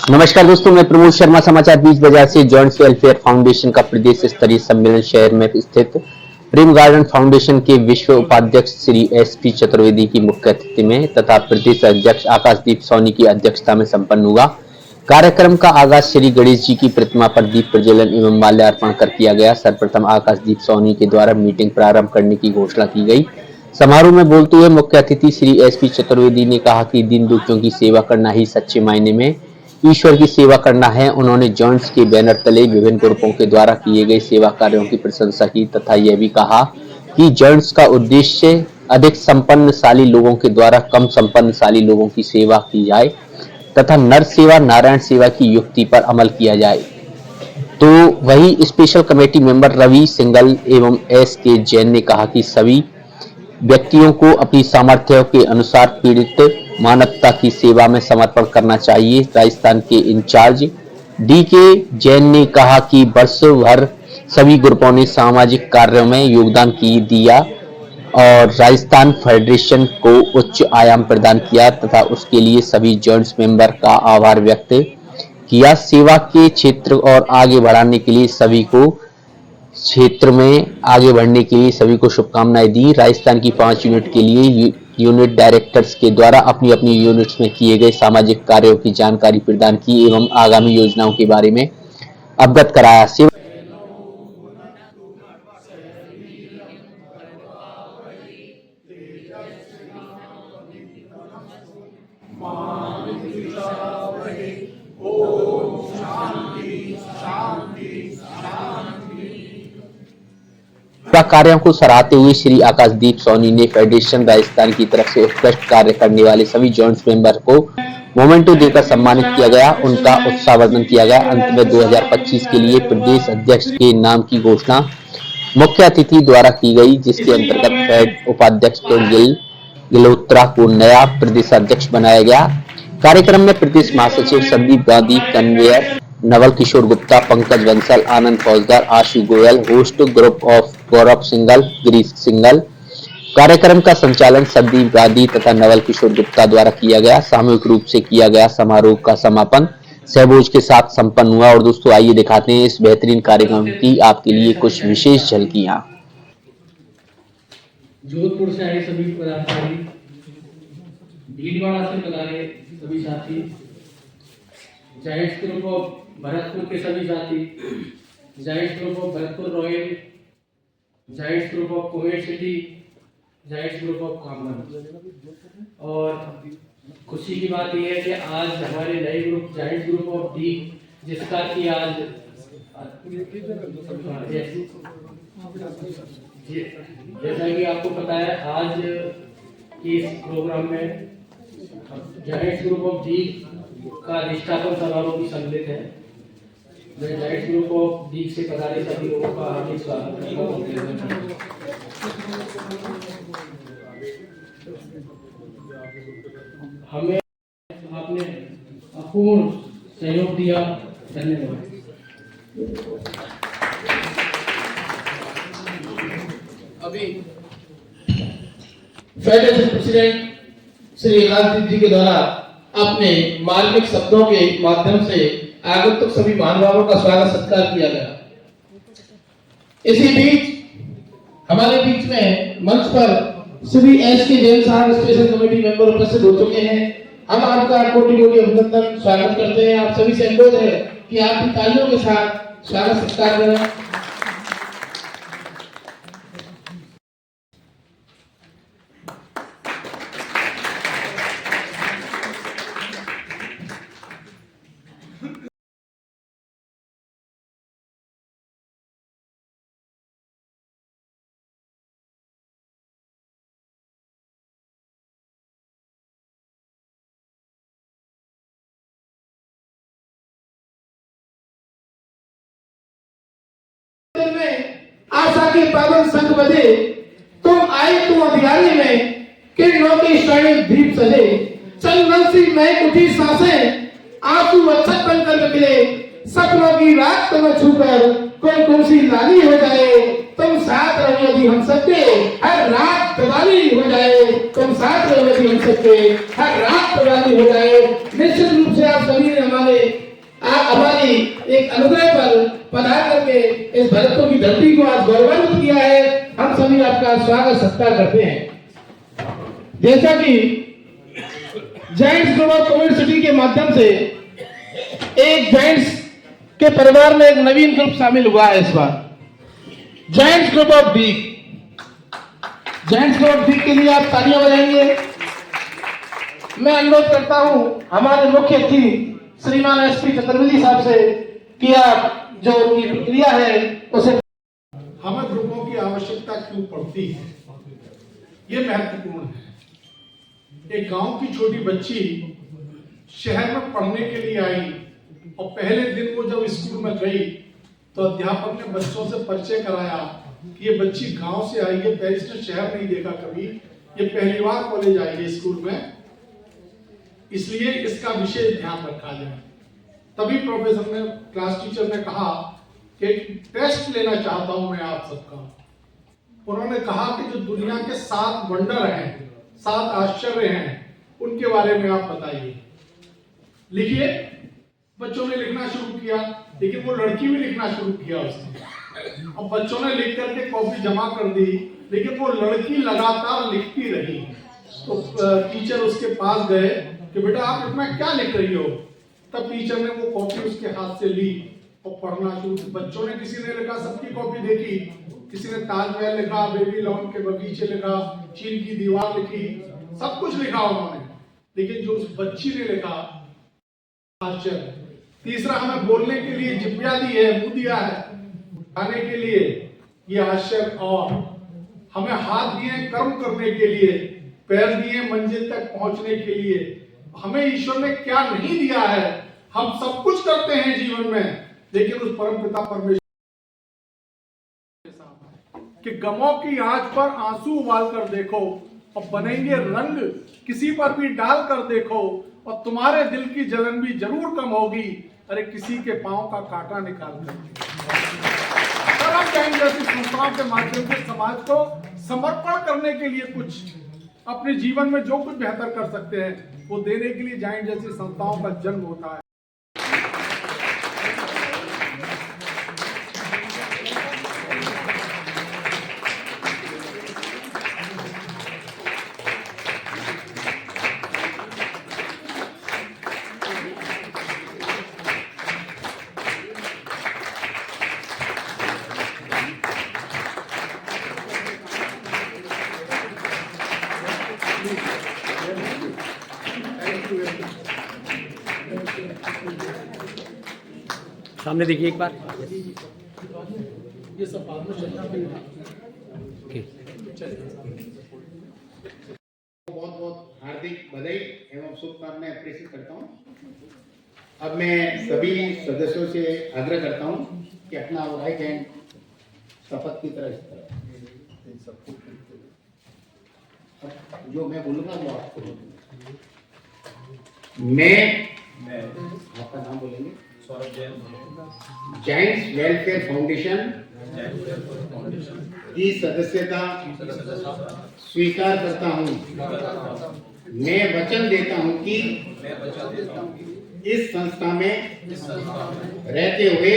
नमस्कार दोस्तों, मैं प्रमोद शर्मा समाचार 20 बाजार से जॉइंट वेलफेयर फाउंडेशन का प्रदेश स्तरीय सम्मेलन शहर में स्थित प्रेम गार्डन फाउंडेशन के विश्व उपाध्यक्ष श्री एसपी चतुर्वेदी की मुख्य अतिथि में तथा प्रदेश अध्यक्ष आकाशदीप सोनी की अध्यक्षता में संपन्न हुआ। कार्यक्रम का आगाज श्री गणेश जी की प्रतिमा पर दीप प्रज्वलन एवं माल्यार्पण कर किया गया। सर्वप्रथम आकाशदीप सोनी के द्वारा मीटिंग प्रारंभ करने की घोषणा की गई। समारोह में बोलते हुए मुख्य अतिथि श्री एसपी चतुर्वेदी ने कहा कि दीन दुखियों की सेवा करना ही सच्चे मायने में ईश्वर की सेवा करना है। उन्होंने जॉइंट्स के बैनर तले विभिन्न ग्रुपों के द्वारा किए गए सेवा कार्यों की प्रशंसा की तथा यह भी कहा कि जॉइंट्स का उद्देश्य अधिक संपन्नशाली लोगों के द्वारा कम संपन्नशाली लोगों की सेवा की जाए तथा नर सेवा नारायण सेवा की युक्ति पर अमल किया जाए। तो वही special committee member Ravi Singhal एवं एस के जैन ने कहा कि सभी व्यक्तियों को अपनी सामर्थ्य के अनुसार पीड़ित मानवता की सेवा में समर्पण करना चाहिए। राजस्थान के इंचार्ज डी के जैन ने कहा कि वर्ष भर सभी ग्रुपों ने सामाजिक कार्यों में योगदान दिया और राजस्थान फेडरेशन को उच्च आयाम प्रदान किया तथा उसके लिए सभी जॉइंट्स मेंबर का आभार व्यक्त किया। सेवा के क्षेत्र और आगे बढ़ाने के लिए सभी को क्षेत्र में आगे बढ़ने के लिए सभी को शुभकामनाएं दी। राजस्थान की 5 यूनिट के लिए यूनिट डायरेक्टर्स के द्वारा अपनी अपनी यूनिट्स में किए गए सामाजिक कार्यों की जानकारी प्रदान की एवं आगामी योजनाओं के बारे में अवगत कराया। कार्यों को सराहते हुए श्री आकाशदीप सोनी ने फेडरेशन राजस्थान की तरफ से उत्कृष्ट कार्य करने वाले सभी जॉइंट्स मेंबर को मोमेंटो देकर सम्मानित किया गया, उनका उत्साहवर्धन किया गया। अंत में 2025 के लिए प्रदेश अध्यक्ष के नाम की घोषणा मुख्य अतिथि द्वारा की गई, जिसके अंतर्गत फेड उपाध्यक्ष को गिलोत्रा को नया प्रदेशाध्यक्ष बनाया गया। कार्यक्रम में प्रदेश महासचिव Sandeep Gandhi, convener Naval Kishore Gupta, Pankaj Bansal, Anand Faujdar, Ashu Goyal, host group of Gaurav Singhal, Girish Singhal. कार्यक्रम का संचालन संदीप गांधी तथा नवल किशोर गुप्ता द्वारा किया गया। सामूहिक रूप से किया गया समारोह का समापन सहभोज के साथ संपन्न हुआ। और दोस्तों आइए दिखाते हैं इस बेहतरीन कार्यक्रम की आपके लिए कुछ विशेष झलकियां। जोधपुर से आए सभी पदाधिकारी, भीलवाड़ा से पधारे सभी साथी, जायंट्स ग्रुप ऑफ भरतपुर के सभी साथी, Giants group of Bharatpur royal, Giants group of Kumher city, Giants group of Kaman. और खुशी की बात यह है कि आज हमारे नए group giants group of D, जिसका कि आज जैसा कि आपको पता है, आज के इस प्रोग्राम में जायंट्स ग्रुप ऑफ डी का अधिष्ठापन समारोह भी सम्मिलित है। मैं जायंट्स ग्रुप ऑफ डी से पधारे सभी लोगों का हार्दिक स्वागत करता हूं। हमें आपने अपूर्ण सहयोग दिया, धन्यवाद। अभी फेडरेशन प्रेसिडेंट श्री आकाशदीप जी के द्वारा अपने मार्मिक शब्दों के माध्यम से आगंतुक सभी महानुभावों का स्वागत सत्कार किया गया। इसी बीच हमारे बीच में मंच पर श्री एस के जैन साहब स्पेशल कमेटी मेंबर उपस्थित हो चुके हैं। हम आपका कोटि कोटि अभिनंदन स्वागत करते हैं। आप सभी से अनुरोध है कि आप भी तालियों के साथ स्वागत सत्कार करें। में आशा के पावन संग बजे, तुम आए तुम अभियानी में, किरणों की स्वर्णिम दीप सजे, चंदन सी महक उठी सांसें, आंसू अच्छत बनकर निकले, सपनों की रात तुम्हें छूकर कोई तुमसी लाली हो जाए, तुम साथ रहो यदि हम सबके हर रात दिवाली हो जाए, तुम साथ रहो यदि हम सबके हर रात दिवाली हो जाए। निश्चित रूप से आप सभी ने हमारे हमारी एक अनुग्रह पर पधार करके इस भरतपुर की धरती को आज गौरवान्वित किया है। हम सभी आपका स्वागत सत्कार करते हैं। जैसा कि giants group of commerce city के माध्यम से एक जायंट्स के परिवार में एक नवीन ग्रुप शामिल हुआ है इस बार, जायंट्स ग्रुप ऑफ बीक। जायंट्स ग्रुप ऑफ बीक के लिए आप तालियां बजाएंगे। मैं अनुरोध करता हूं हमारे मुख्य अतिथि श्रीमान एसपी चतुर्वेदी साहब से कि आप जो उनकी प्रक्रिया है उसे। हमें ग्रुपों की आवश्यकता क्यों पड़ती है, ये महत्वपूर्ण है। एक गांव की छोटी बच्ची शहर में पढ़ने के लिए आई और पहले दिन वो जब स्कूल में गई तो अध्यापक ने बच्चों से परिचय कराया कि ये बच्ची गांव से आई है, पहले इसने शहर नहीं देखा कभी, ये पहली बार कॉलेज आई है स्कूल में, इसलिए इसका विशेष ध्यान रखा जाए। तभी प्रोफेसर ने, क्लास टीचर ने कहा कि टेस्ट लेना चाहता हूं मैं आप सबका। उन्होंने कहा कि जो दुनिया के 7 वंडर हैं, 7 आश्चर्य हैं, उनके बारे में आप बताइए। लिखिए। बच्चों ने लिखना शुरू किया, लेकिन वो लड़की भी लिखना शुरू किया उसने। अब बच्चों ने लिख करके कॉपी जमा कर दी, लेकिन वो लड़की लगातार लिखती रही। तो टीचर उसके पास गए कि बेटा आप इसमें क्या लिख रही हो। तब टीचर ने वो कॉपी उसके हाथ से ली और पढ़ना शुरू किया। बच्चों ने, किसी ने लिखा, सबकी कॉपी देखी, किसी ने ताजमहल लिखा, बेबी लॉन के बगीचे लिखा, चीन की दीवार लिखी, सब कुछ लिखा उन्होंने, लेकिन जो उस बच्ची ने लिखा, आश्चर्य। तीसरा, हमें बोलने के लिए जिब्या दी है, मुंह दिया है, खाने के लिए, ये आश्चर्य। और हमें हाथ दिए कर्म करने के लिए, पैर दिए मंजिल तक पहुंचने के लिए। हमें ईश्वर ने क्या नहीं दिया है। हम सब कुछ करते हैं जीवन में, लेकिन उस परम पिता परमेश्वर कि गमों की आंच पर आंसू उबाल कर देखो और बनेंगे रंग किसी पर भी डाल कर देखो, और तुम्हारे दिल की जलन भी जरूर कम होगी, अरे किसी के पांव का कांटा निकाल कर। जैसी संस्थाओं के माध्यम से समाज को समर्पण करने के लिए, कुछ अपने जीवन में जो कुछ बेहतर कर सकते हैं वो देने के लिए जायंट जैसी संस्थाओं का जन्म होता है। सामने देखिए एक बार। ये सब बाद में चलना पड़ेगा। बहुत बहुत हार्दिक बधाई एवं शुभकामनाएं प्रेषित करता हूं। अब मैं सभी सदस्यों से आग्रह करता हूं कि अपना राइट हैंड शपथ की तरह इस तरह, जो मैं बोलूंगा वो आपको बोलूंगा। मैं आपका नाम बोलेंगे, जायंट्स वेलफेयर फाउंडेशन की सदस्यता स्वीकार करता हूं। मैं वचन देता हूं कि इस संस्था में रहते हुए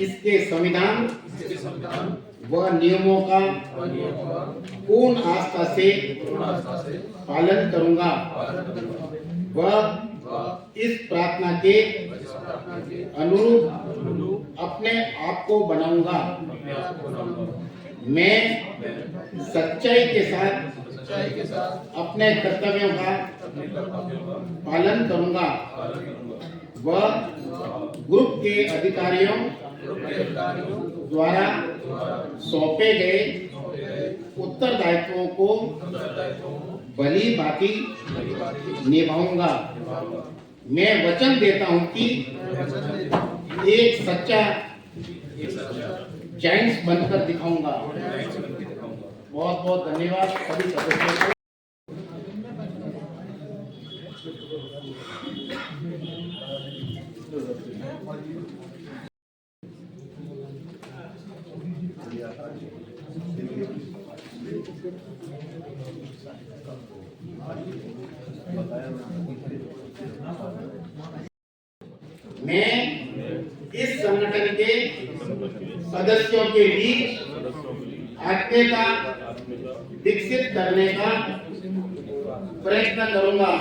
इसके संविधान व नियमों का पूर्ण आस्था से पालन करूंगा व इस प्रार्थना के अनुरूप अपने आप को बनाऊंगा। मैं सच्चाई के साथ अपने कर्तव्यों का पालन करूंगा व ग्रुप के अधिकारियों द्वारा सौंपे गए उत्तरदायित्वों को भली भांति निभाऊंगा। मैं वचन देता हूं कि एक सच्चा जायंट्स बनकर दिखाऊंगा। बहुत बहुत धन्यवाद सभी सदस्यों को। मैं इस संगठन के सदस्यों के बीच आत्मीयता विकसित करने का प्रयत्न करूंगा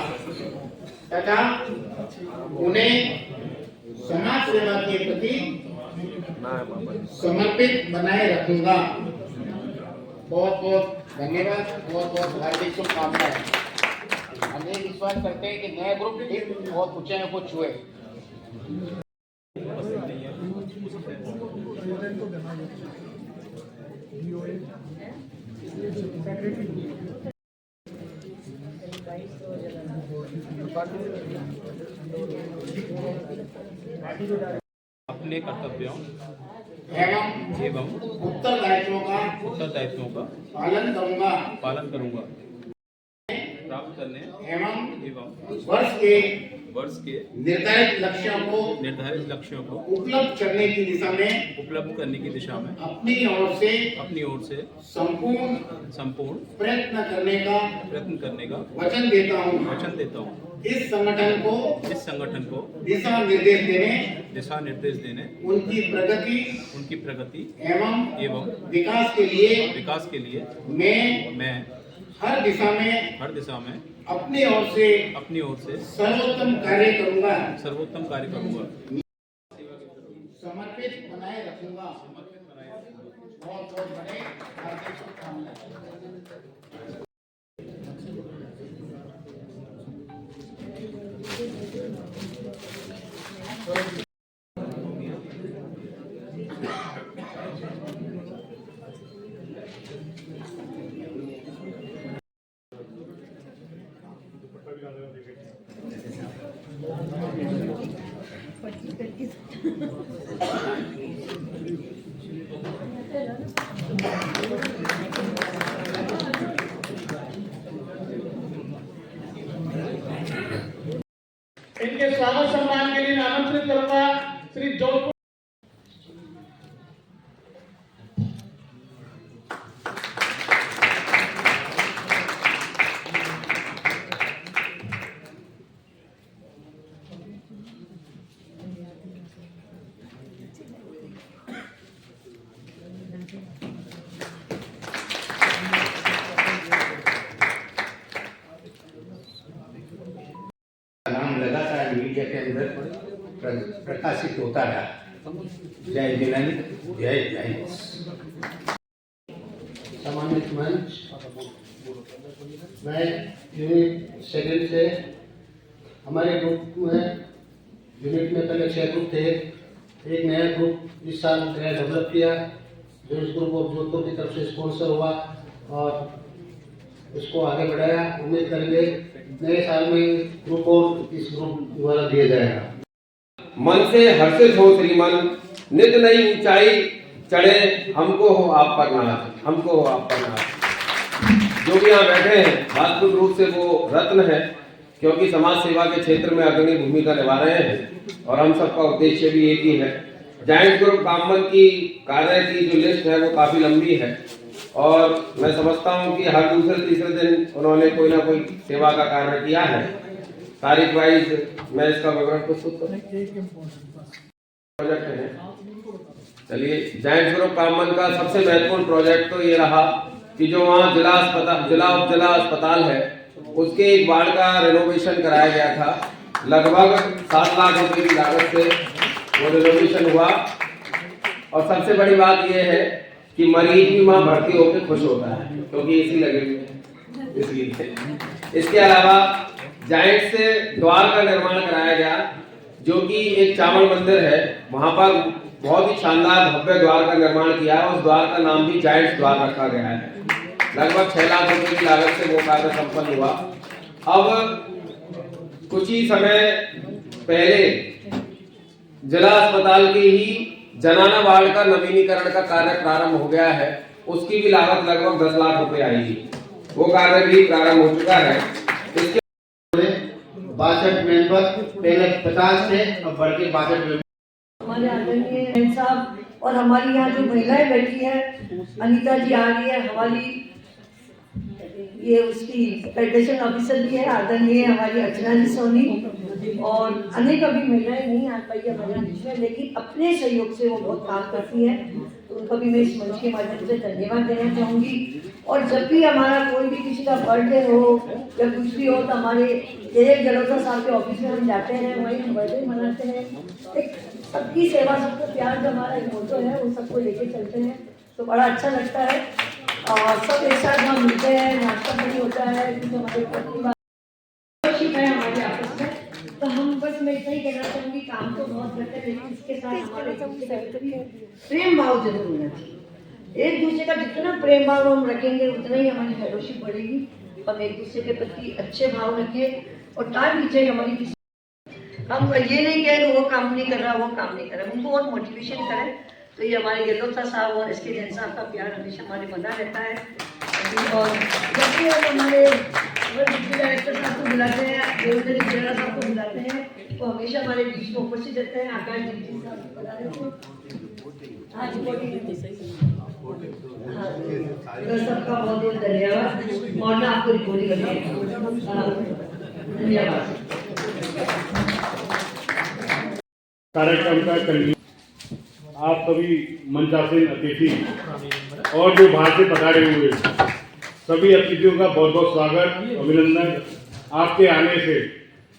तथा उन्हें समाज सेवा के प्रति समर्पित बनाए रखूंगा। बहुत बहुत धन्यवाद, बहुत बहुत हार्दिक शुभकामनाएं। हम ये विश्वास करते हैं कि नए ग्रुप एक बहुत ऊंचाइयों को छुए। अपने कर्तव्यों एवं उत्तरदायित्वों का पालन करूंगा प्राप्त करने एवं वर्ष के निर्धारित लक्ष्यों को उपलब्ध करने की दिशा में अपनी ओर से संपूर्ण प्रयत्न करने का वचन देता हूँ। इस संगठन को दिशा निर्देश देने उनकी प्रगति एवं विकास के लिए मैं हर दिशा में अपनी ओर से सर्वोत्तम कार्य करूंगा समर्पित बनाए रखूंगा। बहुत बहुत बड़े हार्दिक शुभकामनाएं। इनके स्वागत सम्मान के लिए मैं आमंत्रित करूंगा श्री जोधपुर नाम लगातार मीडिया के अंदर प्रकाशित होता रहा। जय मिलन, जय जय। सम्मानित मंच, मैं यूनिट सेकंड से हमारे ग्रुप में यूनिट में पहले 6 ग्रुप थे। एक नया ग्रुप इस साल नया डेवलप किया जो इस ग्रुप ऑफ जोधपुर की तरफ से स्पॉन्सर हुआ और इसको आगे बढ़ाया। उम्मीद करेंगे नए साल में ग्रुप और इस ग्रुप द्वारा दिया जाएगा। मन से हर्षित हो श्रीमन, नित नई ऊंचाई चढ़े, हमको हो आप पर नाज। जो भी यहाँ बैठे हैं वास्तविक रूप से वो रत्न है, क्योंकि समाज सेवा के क्षेत्र में अग्रणी भूमिका निभा रहे हैं और हम सबका उद्देश्य भी एक ही है। जायंट ग्रुप कामन की कार्य की जो लिस्ट है वो काफी लंबी है और मैं समझता हूं कि हर दूसरे तीसरे दिन उन्होंने कोई ना कोई सेवा का कार्य किया है। तारीख वाइज मैं इसका विवरण प्रस्तुत प्रोजेक्ट है। चलिए, जायंट ग्रुप कामन का सबसे महत्वपूर्ण प्रोजेक्ट तो ये रहा कि जो वहाँ जिला अस्पताल है उसके एक वार्ड का रेनोवेशन कराया गया था। लगभग 7 लाख रुपए की लागत से वो रेनोवेशन हुआ और सबसे बड़ी बात यह है कि मरीज भी वहाँ भर्ती होकर खुश होता है क्योंकि एसी लगे हुए हैं इसलिए। इसके अलावा जायंट से द्वार का निर्माण कराया गया जो कि एक चावल मंदिर है, वहां पर बहुत ही शानदार भव्य द्वार का निर्माण किया है। उस द्वार का नाम भी जायंट द्वार रखा गया है। लगभग 6 लाख रुपए की लागत से वो कार्य संपन्न हुआ। अब कुछ ही समय पहले जिला अस्पताल के ही जनाना वार्ड का नवीनीकरण का कार्य प्रारंभ हो गया है। उसकी भी लागत लगभग 10 लाख रुपए आएगी। वो कार्य भी प्रारंभ हो चुका है। इसके 62 मेंबर पहले 50 थे, अब बढ़ के 62 मेंबर। हमारे आदरणीय साहब और हमारी यहाँ जो महिलाएं बैठी है, अनीता जी आ रही है, हमारी ये उसकी फेडरेशन ऑफिसर भी है आदरणीय हमारी अर्चना जी सोनी, और अनेक अभी महिलाएं नहीं आ पाई है हमारे बीच में, लेकिन अपने सहयोग से वो बहुत काम करती है, तो उनको भी मैं इस मंच के माध्यम से धन्यवाद देना चाहूँगी। और जब भी हमारा कोई भी किसी का बर्थडे हो या कुछ भी हो तो हमारे एक जलोटा साहब के ऑफिस में हम जाते हैं, वहीं हम बर्थडे मनाते हैं। एक सबकी सेवा सबको प्यार जो हमारा एक मोटो है वो सबको लेके चलते हैं, तो बड़ा अच्छा लगता है। और सब एक साथ हम मिलते हैं, नाश्ता पानी होता है, क्योंकि हमारे परिवार है हमारे आपस में। तो हम बस मैं इतना ही कहना चाहूँगी, काम तो बहुत करते हैं लेकिन इसके साथ हमारे प्रेम भाव जरूर होना चाहिए। एक दूसरे का जितना प्रेम भाव हम रखेंगे उतना ही हमारी फेलोशिप बढ़ेगी। हम एक दूसरे के प्रति अच्छे भाव रखें और टाल पीछे हमारी किसी, हम ये नहीं कहें वो काम नहीं कर रहा, वो काम नहीं कर रहा, उनको और मोटिवेशन करें। तो ये हमारे गेलोता साहब और इसके जैन साहब का प्यार हमेशा हमारे बना रहता है। और जब भी हम हमारे डिप्टी डायरेक्टर साहब को बुलाते हैं, देवेंद्र जिला साहब को बुलाते हैं, तो हमेशा हमारे बीच में उपस्थित रहते हैं। आकाश जी साहब बता रहे थे, हाँ तो सबका बहुत बहुत धन्यवाद। और मैं आपको रिपोर्टिंग धन्यवाद। कार्यक्रम का कंटिन्यू आप सभी मंचासीन अतिथि और जो बाहर से पधारे हुए सभी अतिथियों का बहुत बहुत स्वागत, अभिनंदन। आपके आने से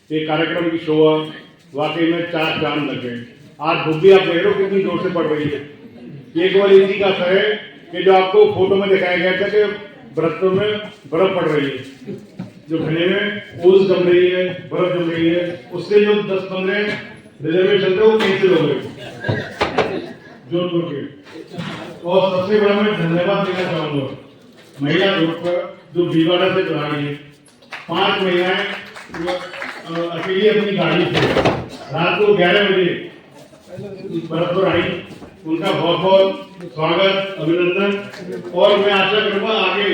ये कार्यक्रम की शोभा वाकई में चार चांद लगे। आज धूप भी आप देख रहे हो कितनी जोर से पड़ रही है। ये केवल इसी का असर है कि जो आपको फोटो में दिखाया गया था कि भरतपुर में बर्फ पड़ रही है, जो घने में ओस जम रही है, बर्फ जम रही है, उससे जो 10-15 रिजर्वेशन थे वो कैंसिल हो गए जोधपुर के। और सबसे बड़ा मैं धन्यवाद देना चाहूंगा महिला ग्रुप पर जो भीलवाड़ा से चला रही है। 5 महिलाएं अकेली अपनी गाड़ी से रात को 11 बजे भरतपुर आई, उनका बहुत बहुत स्वागत, अभिनंदन। और मैं आशा करूंगा आगे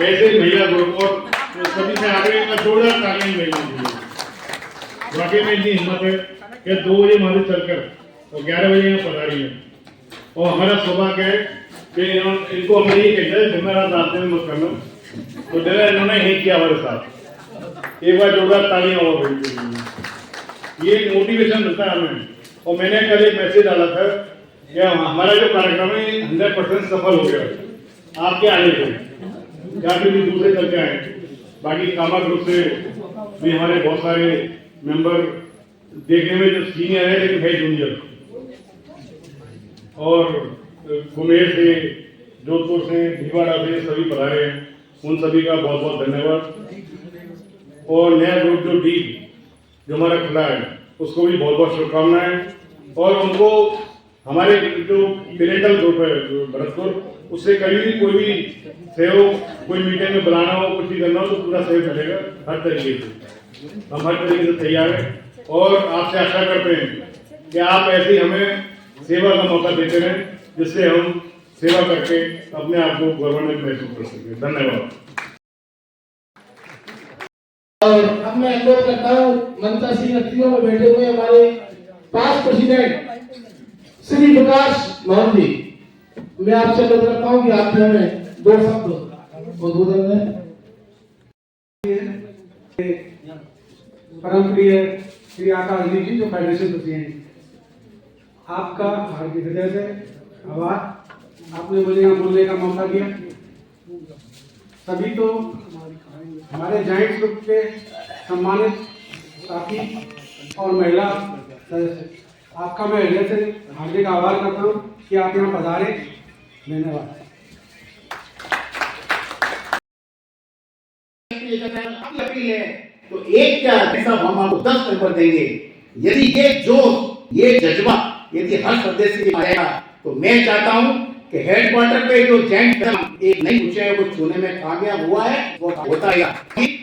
ऐसे महिला ग्रुप और सभी से आगे का जोरदार तालियां मिलेंगी। वाकई में इतनी हिम्मत है कि 2 बजे वहां से चलकर और 11 बजे यहाँ पधारी है। और हमारा सौभाग्य है कि इनको हमने ये कहते हैं जिम्मेदार रास्ते में मत करना, तो जरा इन्होंने यही किया हमारे साथ। एक बार जोरदार तालियां हो गई। ये मोटिवेशन मिलता है हमें। और मैंने कल एक मैसेज डाला था कि हमारा जो कार्यक्रम है 100% सफल हो गया आपके आने से, या फिर भी दूसरे चलते आए। बाकी कामा ग्रुप से भी हमारे बहुत सारे मेंबर देखने में जो सीनियर है लेकिन है जूनियर, और कुमेर से, जोधपुर से, भीलवाड़ा से सभी पधारे हैं, उन सभी का बहुत बहुत धन्यवाद। और नया ग्रुप जो डी जो हमारा खुला है उसको भी बहुत बहुत शुभकामनाएं। और उनको हमारे जो पेरेंटल ग्रुप है जो भरतपुर, उससे कभी भी कोई भी सहयोग, कोई मीटिंग में बुलाना हो, कुछ भी करना हो तो पूरा सहयोग मिलेगा हर तरीके से। हम हर तरीके से तैयार हैं और आपसे आशा करते हैं कि आप ऐसे हमें सेवा का मौका देते रहें, जिससे हम सेवा करके अपने आप को गवर्नमेंट महसूस कर सकें। धन्यवाद। और अब मैं अनुरोध करता हूँ मंचासीन अतिथियों में बैठे हुए हमारे पास्ट प्रेसिडेंट श्री विकास मोहन जी, मैं आपसे अनुरोध करता हूँ कि आप हमें 2 शब्द उद्बोधन दें। परम प्रिय श्री आकाश जी जो फेडरेशन प्रेसिडेंट, आपका हार्दिक हृदय से आभार। आपने मुझे यहाँ बोलने का मौका दिया। सभी तो हमारे जाइंट ग्रुप के सम्मानित साथी और महिला सदस्य, आपका मैं हृदय से हार्दिक आभार करता हूँ कि आप यहाँ पधारे। धन्यवाद। अपील है तो एक क्या सब हम आपको 10 नंबर देंगे। यदि ये जोश, ये जज्बा यदि हर सदस्य में आएगा तो मैं चाहता हूं कि हेडक्वार्टर पे जो जॉइंट एक नई ऊंचाई को छूने में कामयाब हुआ है वो होता है।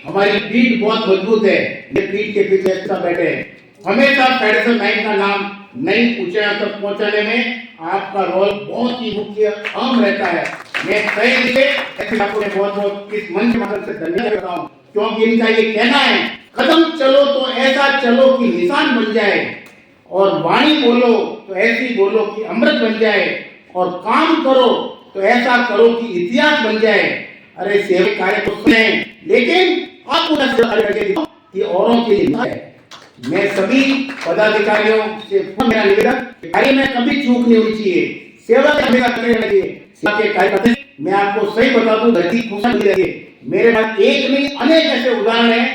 हमारी पीठ बहुत मजबूत है, ये पीठ के पीछे ऐसा बैठे हैं। हमेशा फेडरेशन बैंक का नाम नई ऊंचाई तक पहुंचाने में आपका रोल बहुत ही मुख्य अहम रहता है। मैं तय से आपको बहुत बहुत इस मंच से धन्यवाद करता हूँ, क्योंकि इनका ये कहना है कदम चलो तो ऐसा चलो कि निशान बन जाए, और वाणी बोलो तो ऐसी बोलो कि अमृत बन जाए, और काम करो तो ऐसा करो कि इतिहास बन जाए। अरे सेवा कार्य तो सुने, लेकिन आपको कि औरों के लिए है। मैं सभी पदाधिकारियों से मेरा निवेदन, कार्य में कभी चूक नहीं होनी चाहिए, सेवा हमेशा करनी चाहिए। सेवा के कार्य करते मैं आपको सही बता दूं, धरती खुशहाल मिल रही है। मेरे पास एक नहीं अनेक ऐसे उदाहरण हैं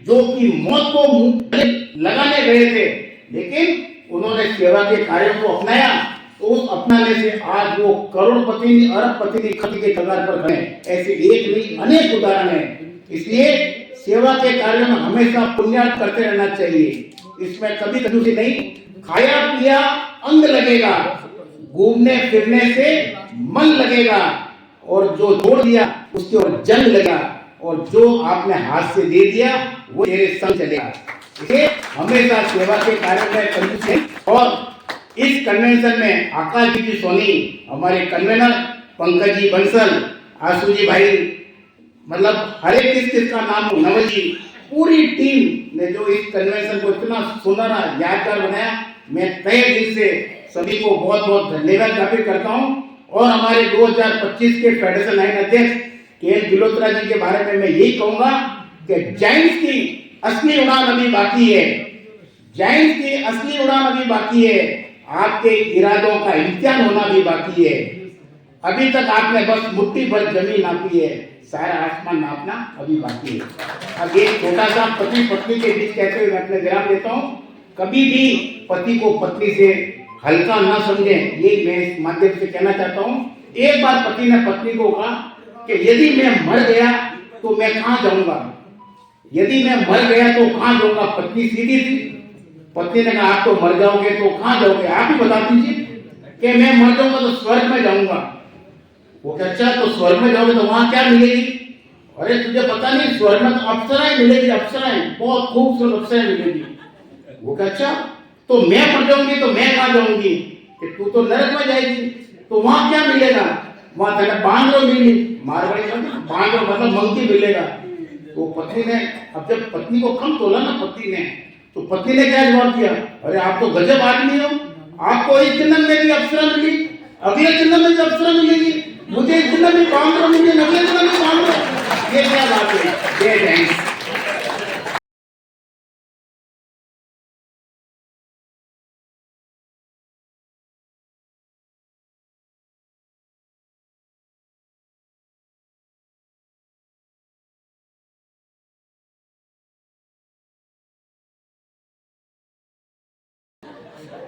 जो कि मौत को मुंह लगाने गए थे, लेकिन उन्होंने सेवा के कार्यों को अपनाया, तो उस अपनाने से आज वो करोड़पति अरबपति खत के कगार पर खड़े हैं। ऐसे एक नहीं अनेक उदाहरण हैं। इसलिए सेवा के कार्यों में हमेशा पुण्यार्थ करते रहना चाहिए। इसमें कभी कंजूसी नहीं। खाया पिया अंग लगेगा, घूमने फिरने से मन लगेगा, और जो जोड़ दिया उसकी ओर जंग लगा, और जो आपने हाथ से दे दिया वो तेरे संग चलेगा। इसलिए हमेशा सेवा के कार्य में कंजूसी नहीं। और इस कन्वेंशन में आकाश जी सोनी, हमारे कन्वेनर पंकज जी बंसल, आशु जी भाई, मतलब हर एक किस का नाम, नवल जी, पूरी टीम ने जो इस कन्वेंशन को इतना सुनहरा यादगार बनाया, मैं तहे दिल से सभी को बहुत बहुत धन्यवाद ज्ञापित करता हूं। और हमारे 2025 के फेडरेशन लाइन अध्यक्ष के गिलोत्रा जी के बारे में मैं यही कहूंगा कि जायंट्स की असली उड़ान अभी बाकी है, जायंट्स की असली उड़ान अभी बाकी है, आपके इरादों का इम्तिहान होना भी बाकी है। अभी तक आपने बस मुट्ठी भर जमीन नापी है, सारा आसमान नापना अभी बाकी है। अब एक छोटा सा पति पत्नी के बीच कहते हुए मैं अपने विराम देता हूँ। कभी भी पति को पत्नी से हल्का ना समझें, ये मैं इस माध्यम से कहना चाहता हूँ। एक बार पति ने पत्नी को कहा कि यदि मैं मर गया तो मैं कहाँ जाऊंगा, यदि मैं मर गया तो कहाँ जाऊंगा। पत्नी सीधी थी, पत्नी ने कहा आप तो मर जाओगे तो कहाँ जाओगे, आप ही बता दीजिए। कि मैं मर जाऊंगा तो स्वर्ग में जाऊंगा। वो कहता अच्छा तो स्वर्ग में जाओगे तो वहां क्या मिलेगी? अरे तुझे पता नहीं, स्वर्ग में तो अप्सराएं मिलेगी, अप्सराएं, बहुत खूबसूरत अप्सराएं मिलेगी। वो कहता अच्छा तो मैं मर जाऊंगी तो मैं कहाँ जाऊंगी, कि तू तो नरक में जाएगी, तो वहां क्या मिलेगा? वहां तेरा बांद्रो मिली, मारवाड़ी में बांद्रो मतलब मंकी मिलेगा। तो पत्नी ने, अब जब पत्नी को कम तोला ना पत्नी ने, तो पत्नी ने क्या जवाब दिया? अरे आप तो गजब आदमी हो, आपको इस जन्म में भी अप्सरा मिली, अगले जन्म में भी अप्सरा मिलेगी, मुझे इस जन्म में बांद्रो मिली, अगले जन्म में बांद्रो। ये क्या बात है? जय जैन।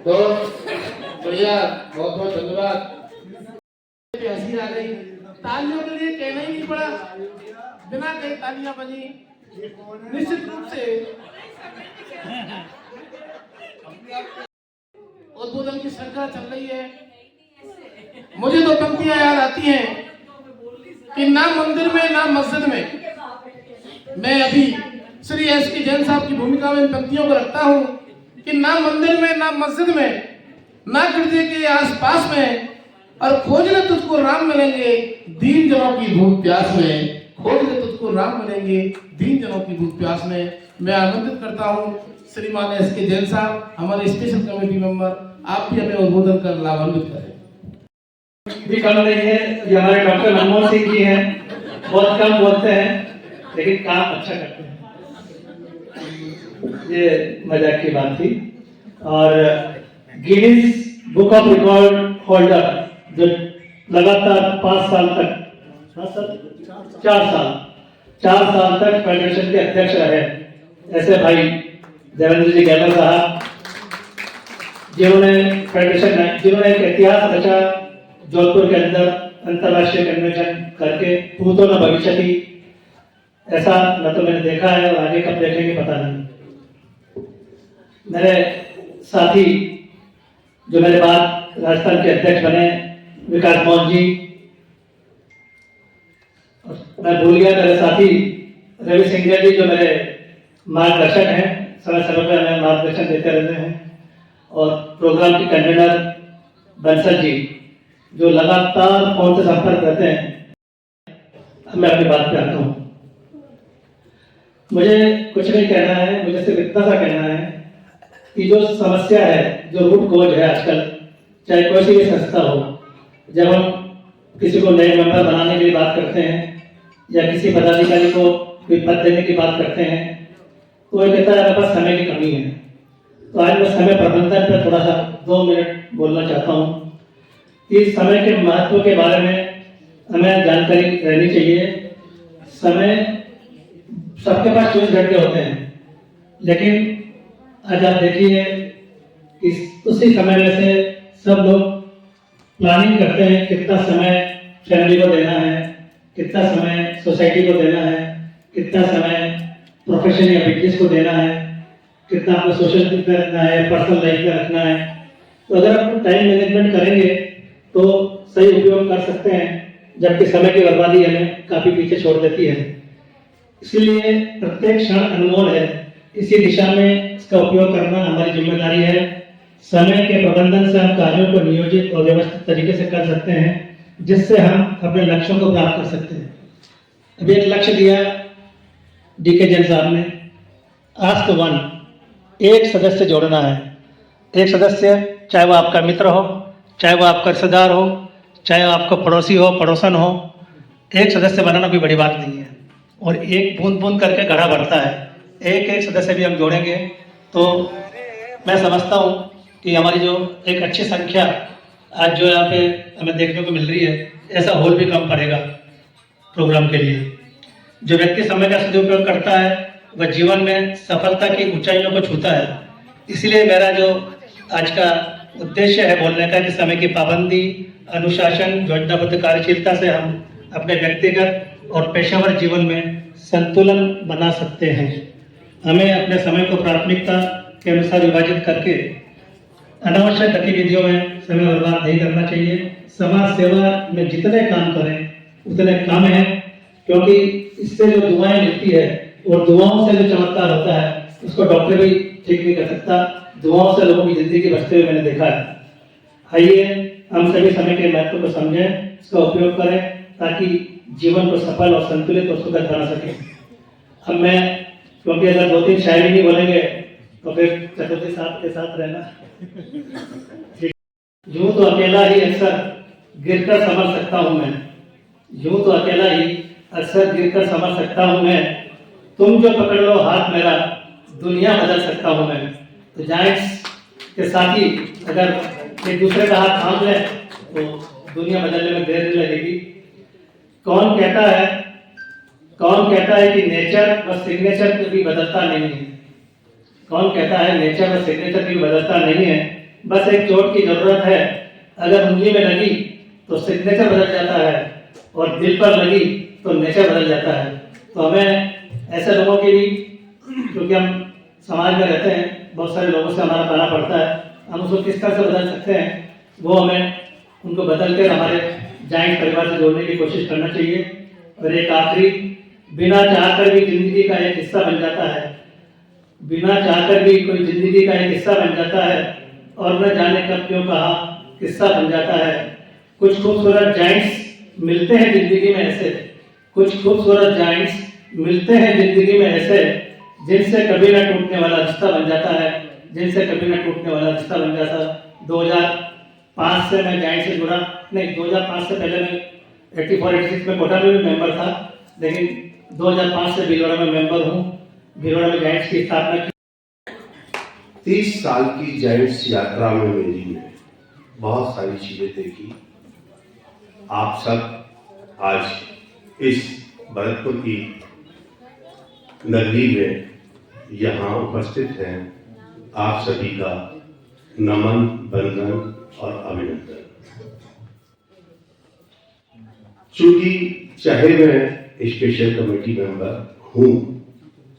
तो भैया बहुत बहुत धन्यवाद। हंसी आ गई, तालियों के लिए कहना ही नहीं पड़ा, बिना कहीं तालियां बजी। निश्चित रूप से उद्बोधन की श्रृंखला चल रही है। मुझे तो पंक्तियां याद आती हैं कि ना मंदिर में ना मस्जिद में। मैं अभी श्री एसपी जैन साहब की भूमिका में इन पंक्तियों को रखता हूं कि ना मंदिर में ना मस्जिद में ना गिरजे के आसपास में, और खोजने तुझको राम मिलेंगे दीन जनों की भूख प्यास में, खोजने तुझको राम मिलेंगे दीन जनों की भूख प्यास में। मैं आमंत्रित करता हूं श्रीमान एसके जैन साहब, हमारे स्पेशल कमेटी मेंबर, आप भी हमें उद्बोधन कर लाभान्वित करें। भी कम नहीं है, ये हमारे डॉक्टर मनमोहन सिंह जी हैं, बहुत कम बोलते हैं लेकिन काम अच्छा करते हैं। ये मजाक की बात थी। और Guinness book of record holder जो लगातार 5 साल तक 4 साल तक फेडरेशन के अध्यक्ष रहे, ऐसे भाई देवेंद्र जी गहलोत साहब, जिन्होंने एक इतिहास रचा जोधपुर के अंदर अंतरराष्ट्रीय कन्वेंशन करके। भूतो न भविष्यति, ऐसा न तो मैंने देखा है और आगे कब देखेंगे पता नहीं। मेरे साथी जो मेरे बाद राजस्थान के अध्यक्ष बने विकास मोहन जी, मैं भूल गया मेरे साथी रवि सिंह जी जो मेरे मार्गदर्शक हैं, समय समय पर हमें मार्गदर्शन देते रहते हैं। और प्रोग्राम के कन्वीनर बंसल जी जो लगातार फोन से संपर्क करते हैं। मैं अपनी बात पे आता हूँ। मुझे कुछ नहीं कहना है, मुझे सिर्फ इतना सा कहना है कि जो समस्या है, जो रूट कोज है आजकल, चाहे कोई सी भी संस्था हो, जब हम किसी को नए मेंबर बनाने की बात करते हैं या किसी पदाधिकारी को कोई पद देने की बात करते हैं, तो वो कहता है मेरे पास समय की कमी है। तो आज मैं समय प्रबंधन पर थोड़ा सा 2 मिनट बोलना चाहता हूँ कि समय के महत्व के बारे में हमें जानकारी रहनी चाहिए। समय सबके पास 24 घंटे होते हैं, लेकिन आज आप देखिए कि उसी समय में से सब लोग प्लानिंग करते हैं कितना समय फैमिली को देना है, कितना समय सोसाइटी को देना है, कितना समय प्रोफेशन या बिजनेस को देना है, कितना आपको सोशल लाइफ में रखना है, पर्सनल लाइफ में रखना है। तो अगर आप टाइम मैनेजमेंट करेंगे तो सही उपयोग कर सकते हैं, जबकि समय की बर्बादी हमें काफ़ी पीछे छोड़ देती है। इसलिए प्रत्येक क्षण अनमोल है, इसी दिशा में इसका उपयोग करना हमारी जिम्मेदारी है। समय के प्रबंधन से हम कार्यों को नियोजित और व्यवस्थित तरीके से कर सकते हैं, जिससे हम अपने लक्ष्यों को प्राप्त कर सकते हैं। अभी एक लक्ष्य दिया DK जैन साहब ने, आस्क वन, एक सदस्य जोड़ना है। एक सदस्य, चाहे वो आपका मित्र हो, चाहे वो आपका रिश्तेदार हो, चाहे वो आपका पड़ोसी हो, पड़ोसन हो, एक सदस्य बनाना कोई बड़ी बात नहीं है। और एक बूंद बूंद करके घड़ा बढ़ता है। एक एक सदस्य भी हम जोड़ेंगे तो मैं समझता हूँ कि हमारी जो एक अच्छी संख्या आज जो यहाँ पे हमें देखने को मिल रही है, ऐसा होल भी कम पड़ेगा प्रोग्राम के लिए। जो व्यक्ति समय का सदुपयोग करता है वह जीवन में सफलता की ऊंचाइयों को छूता है। इसलिए मेरा जो आज का उद्देश्य है बोलने का कि समय की पाबंदी, अनुशासन, योजनाबद्ध कार्यशीलता से हम अपने व्यक्तिगत और पेशेवर जीवन में संतुलन बना सकते हैं। हमें अपने समय को प्राथमिकता के अनुसार विभाजित करके अनावश्यक गतिविधियों में समय बर्बाद नहीं करना चाहिए। समाज सेवा में जितने काम करें उतने कम है, क्योंकि इससे जो दुआएं मिलती है और दुआओं से जो चमत्कार होता है उसको डॉक्टर भी ठीक नहीं कर सकता। दुआओं से लोगों की जिंदगी बचते हुए मैंने देखा है। आइए हम सभी समय के महत्व को समझें, इसका उपयोग करें ताकि जीवन को सफल और संतुलित और सुखद बना सके। अब मैं, क्योंकि अगर 2-3 शायरी नहीं बोलेंगे तो फिर चतुर्थी साहब के साथ रहना। यूं तो अकेला ही अक्सर गिरकर संभल सकता हूं मैं, यूं तो अकेला ही अक्सर गिरकर संभल सकता हूं मैं, तुम जो पकड़ लो हाथ मेरा दुनिया बदल सकता हूं मैं। तो जायंट्स के साथी अगर एक दूसरे का हाथ थाम ले तो दुनिया बदलने में देर नहीं लगेगी। कौन कहता है कि नेचर व सिग्नेचर कभी बदलता नहीं है। कौन कहता है नेचर व सिग्नेचर कभी बदलता नहीं है। बस एक चोट की जरूरत है, अगर उंगली में लगी तो सिग्नेचर बदल जाता है और दिल पर लगी तो नेचर बदल जाता है। तो हमें ऐसे लोगों की भी, क्योंकि हम समाज में रहते हैं, बहुत सारे लोगों से हमारा पाना पड़ता है, हम उसको किस तरह से बदल सकते हैं वो हमें उनको बदल कर हमारे जाइंट परिवार से जोड़ने की कोशिश करना चाहिए। और एक आखिरी, बिना चाहकर भी जिंदगी का एक हिस्सा बन जाता है, बिना चाहकर भी कोई जिंदगी का एक हिस्सा बन जाता है और न जाने कब क्यों कहा किस्सा बन जाता है। कुछ खूबसूरत जाइंट्स मिलते हैं जिंदगी में ऐसे, कुछ खूबसूरत जाइंट्स मिलते हैं जिंदगी में ऐसे, जिनसे कभी न टूटने वाला रिश्ता बन जाता है, जिनसे कभी न टूटने वाला रिश्ता बन जाता है। 2005 से मैं जाइंट से जुड़ा, नहीं 2005 से पहले मैं 84-86 में कोटा में भी मेंबर था, लेकिन 2005 से भीलवाड़ा में मेंबर हूँ। भीलवाड़ा में जाइंट्स की स्थापना की। 30 साल की जाइंट्स यात्रा में मेरी ने बहुत सारी चीजें देखी। आप सब आज इस भरतपुर की नगरी में यहाँ उपस्थित हैं। आप सभी का नमन, वंदन और अभिनंदन। चूंकि चाहे मैं स्पेशल कमेटी मेंबर हूँ,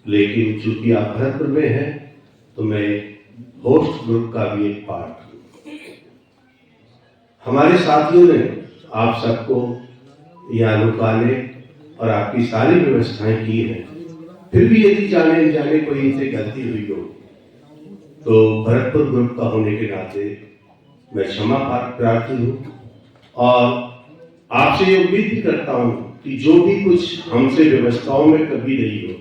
लेकिन चूंकि आप भरतपुर में हैं तो मैं होस्ट ग्रुप का भी एक पार्ट हूँ। हमारे साथियों ने आप सबको यहाँ रुकाने और आपकी सारी व्यवस्थाएं की हैं। फिर भी यदि जाने अनजाने कोई इनसे गलती हुई हो तो भरतपुर ग्रुप का होने के नाते मैं क्षमा प्रार्थी हूँ और आपसे ये उम्मीद भी करता हूँ कि जो भी कुछ हमसे व्यवस्थाओं में कभी नहीं हो,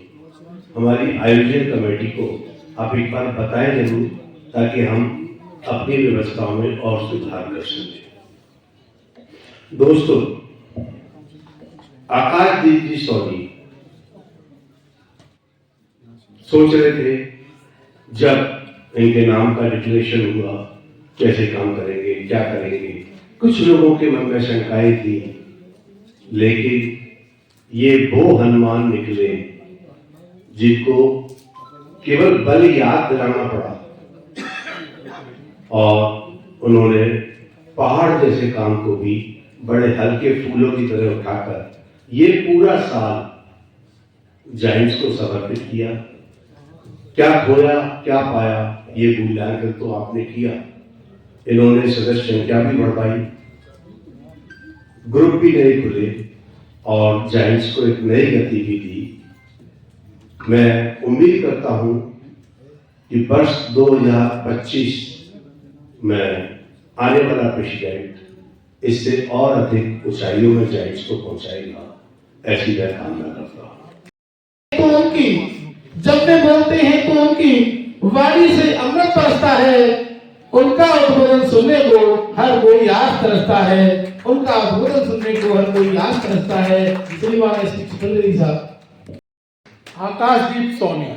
हमारी आयोजन कमेटी को आप एक बार बताएं जरूर, ताकि हम अपनी व्यवस्थाओं में और सुधार कर सकें। दोस्तों, आकाशदीप जी सोनी सोच रहे थे जब इनके नाम का डिक्लेरेशन हुआ, कैसे काम करेंगे, क्या करेंगे। कुछ लोगों के मन में शंकाएं थी, लेकिन ये वो हनुमान निकले जिनको केवल बल याद दिलाना पड़ा और उन्होंने पहाड़ जैसे काम को भी बड़े हल्के फूलों की तरह उठाकर ये पूरा साल जाइंट्स को समर्पित किया। क्या खोया क्या पाया ये मूल्यांकन तो आपने किया। इन्होंने सदस्य संख्या भी बढ़ाई, ग्रुप भी नए खुले और जाइंट्स को एक नई गति भी दी। मैं उम्मीद करता हूं कि वर्ष 2025 में आने वाला प्रेसिडेंट इससे और अधिक ऊंचाइयों में जाइंट्स को पहुंचाएगा, ऐसी मैं कामना करता हूं। तो उनकी जब वे बोलते हैं तो उनकी वाणी से अमृत बरसता है। उनका उद्बोधन सुनने को हर कोई आस तरसता है। उनका उद्बोधन सुनने को हर कोई आस तरसता है। श्रीमान चंद्री साहब। आकाशदीप सोनी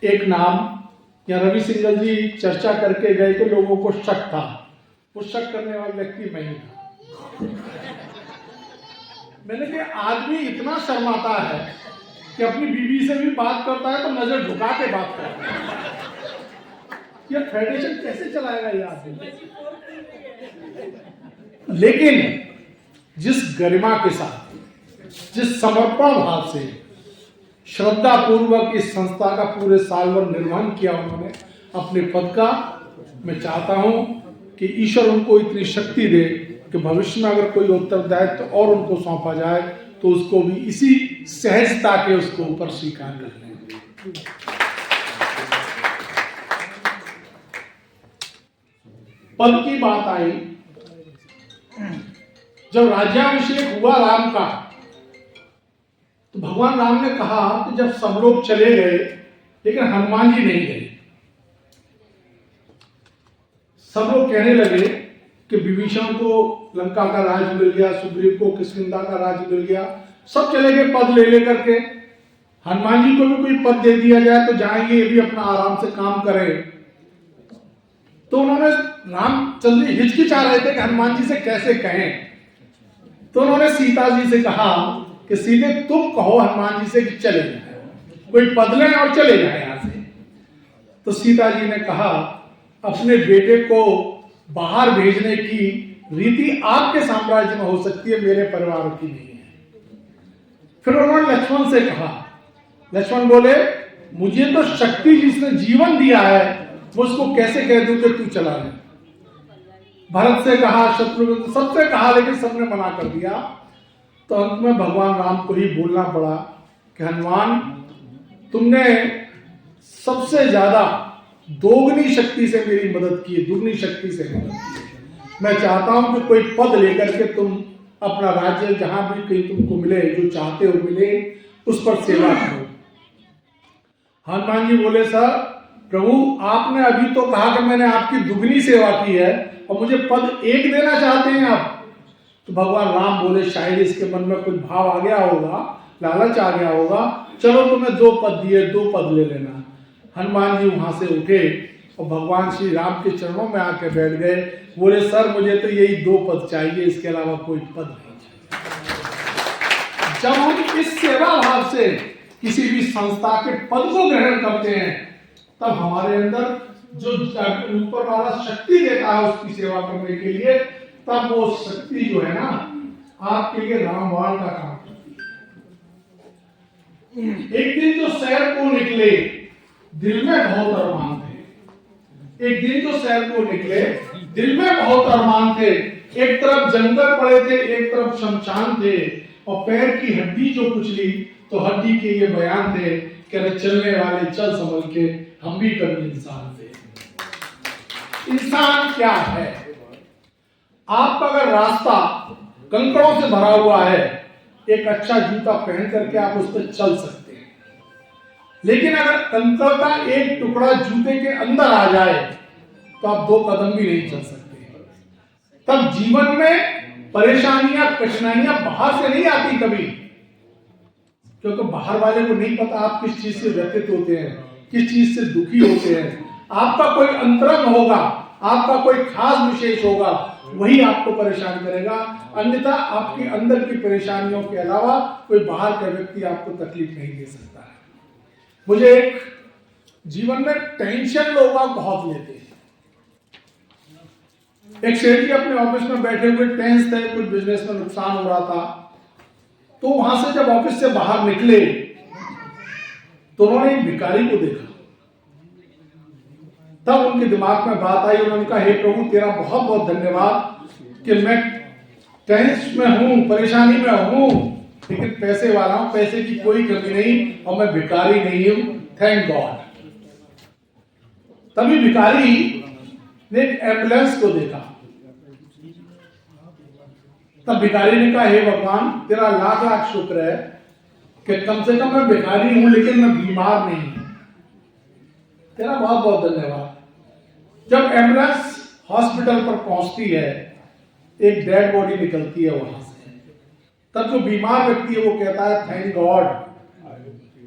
एक नाम या रवि सिंघल जी चर्चा करके गए तो लोगों को शक था। वो शक करने वाला व्यक्ति मैं ही था। मैंने कहा आदमी इतना शर्माता है कि अपनी बीवी से भी बात करता है तो नजर झुका के बात करता है। ये फेडरेशन कैसे चलाएगा ये आदमी? लेकिन जिस गरिमा के साथ, जिस समर्पण भाव से, श्रद्धा पूर्वक इस संस्था का पूरे साल भर निर्वहन किया उन्होंने अपने पद का, मैं चाहता हूं कि ईश्वर उनको इतनी शक्ति दे कि भविष्य में अगर कोई उत्तरदायित्व तो और उनको सौंपा जाए तो उसको भी इसी सहजता के उसको ऊपर स्वीकार कर लें। पद की बात आई, जब राज्याभिषेक हुआ राम का तो भगवान राम ने कहा कि जब सब लोग चले गए लेकिन हनुमान जी नहीं गए। सब लोग कहने लगे कि विभीषण को लंका का राज मिल गया, सुग्रीव को किष्किंधा का राज मिल गया, सब चले गए पद ले लेकर के। हनुमान जी को भी कोई पद दे दिया जाए तो जाएंगे, ये भी अपना आराम से काम करें। तो उन्होंने, रामचंद्र हिचकिचा रहे थे कि हनुमान जी से कैसे कहें। तो उन्होंने सीता जी से कहा कि सीधे तुम कहो हनुमान जी से कि चले जाए, कोई पद लें और चले जाए यहां से। तो सीता जी ने कहा अपने बेटे को बाहर भेजने की रीति आपके साम्राज्य में हो सकती है, मेरे परिवार की नहीं है। फिर उन्होंने लक्ष्मण से कहा, लक्ष्मण बोले मुझे तो शक्ति जिसने जीवन दिया है वो उसको कैसे कह दूं कि तू चला ले। भरत से कहा, शत्रुघ्न, सबसे कहा, लेकिन सबने मना कर दिया। तो अंत में भगवान राम को ही बोलना पड़ा कि हनुमान तुमने सबसे ज्यादा दोगुनी शक्ति से मेरी मदद की, दुगनी शक्ति से मदद की। मैं चाहता हूं कि कोई पद लेकर के तुम अपना राज्य जहां भी कहीं तुमको मिले, जो चाहते हो मिले, उस पर सेवा करो। हनुमान जी बोले सर प्रभु आपने अभी तो कहा कि मैंने आपकी दुगनी सेवा की है और मुझे पद एक देना चाहते हैं आप। तो भगवान राम बोले शायद इसके मन में कुछ भाव आ गया होगा, लालच आ गया होगा, चलो तुम्हें 2 पद दिए, 2 पद ले लेना। हनुमान जी वहां से उठे और भगवान श्री राम के चरणों में आकर बैठ गए। बोले सर मुझे तो यही 2 पद चाहिए, इसके अलावा कोई पद नहीं चाहिए। जब हम इस सेवा भाव से किसी भी संस्था के पद को ग्रहण करते हैं तब हमारे अंदर जो ऊपर वाला शक्ति देता है उसकी सेवा करने के लिए, तब वो शक्ति जो है ना आपके लिए रामबाण का काम करती है। एक दिन जो शहर को निकले दिल में बहुत अरमान थे। एक दिन जो शहर को निकले दिल में बहुत अरमान थे। एक तरफ जंगल पड़े थे, एक तरफ शमशान थे, और पैर की हड्डी जो कुचली तो हड्डी के ये बयान थे कि अरे चलने वाले चल संभल के, हम भी कभी इंसान थे। इंसान क्या है? आपका अगर रास्ता कंकड़ों से भरा हुआ है, एक अच्छा जूता पहन करके आप उस पर चल सकते हैं, लेकिन अगर कंकड़ का एक टुकड़ा जूते के अंदर आ जाए तो आप 2 कदम भी नहीं चल सकते। तब जीवन में परेशानियां, कठिनाइयां बाहर से नहीं आती कभी, क्योंकि बाहर वाले को नहीं पता आप किस चीज से व्यथित होते हैं, किस चीज से दुखी होते हैं। आपका कोई अंतरंग होगा, आपका कोई खास विशेष होगा, वही आपको परेशान करेगा। अन्यथा आपके अंदर की परेशानियों के अलावा कोई बाहर का व्यक्ति आपको तकलीफ नहीं दे सकता है। मुझे एक जीवन में टेंशन लोग बहुत लेते हैं। एक सेठ जी अपने ऑफिस में बैठे हुए टेंस थे, कुछ बिजनेस में नुकसान हो रहा था, तो वहां से जब ऑफिस से बाहर निकले तो उन्होंने एक भिखारी को देखा। तब उनके दिमाग में बात आई, उन्होंने कहा, हे प्रभु तेरा बहुत बहुत धन्यवाद कि मैं टेंस में हूं, परेशानी में हूं, लेकिन पैसे वाला हूं, पैसे की कोई कमी नहीं और मैं भिखारी नहीं हूं, थैंक गॉड। तभी भिखारी ने एक एम्बुलेंस को देखा। तब भिखारी ने कहा, हे भगवान तेरा लाख लाख शुक्र है कि कम से कम मैं भिखारी हूं लेकिन मैं बीमार नहीं हूं, तेरा बहुत बहुत धन्यवाद। जब एम्बुलेंस हॉस्पिटल पर पहुंचती है, एक डेड बॉडी निकलती है वहां से, तब जो बीमार व्यक्ति है वो कहता है, थैंक गॉड